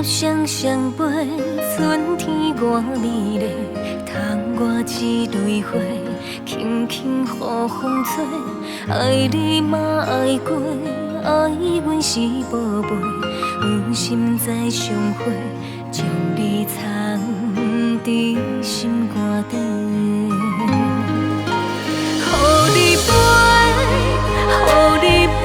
双双飞，春天我美丽，窗外一蕊花，轻轻予风吹。爱你嘛爱过，爱阮是宝贝，有心在相会，将你藏伫心肝底。予你飞，予你飞。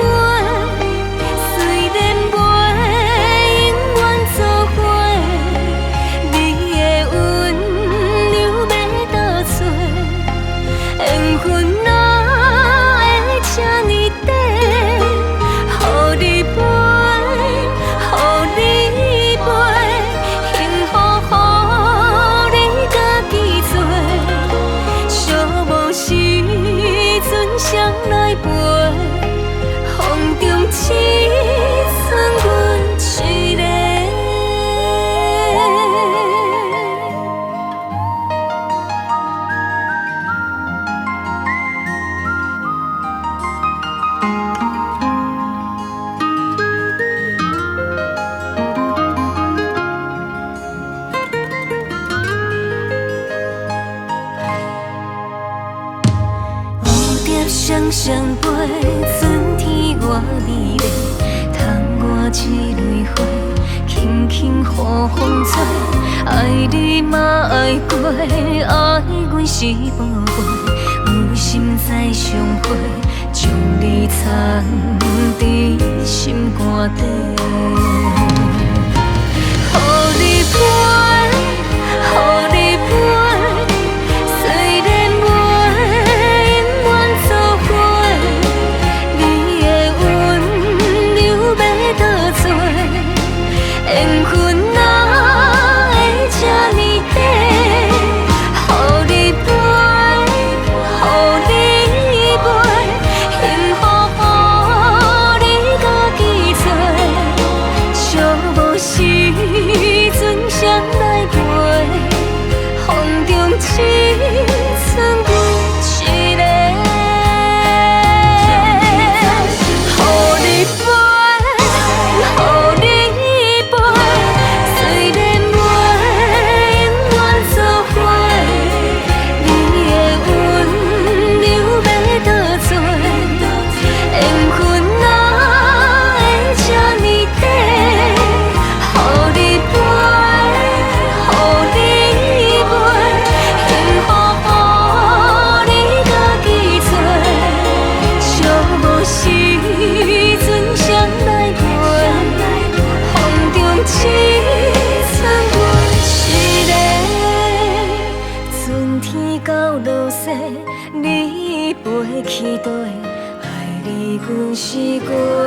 双双飞，春天我美丽，窗外一蕊花，轻轻予风吹。爱你嘛爱过，爱阮是宝贝，有心在相会，将你藏伫心肝底。予你飞，予你飞。 期待，爱你阮是过。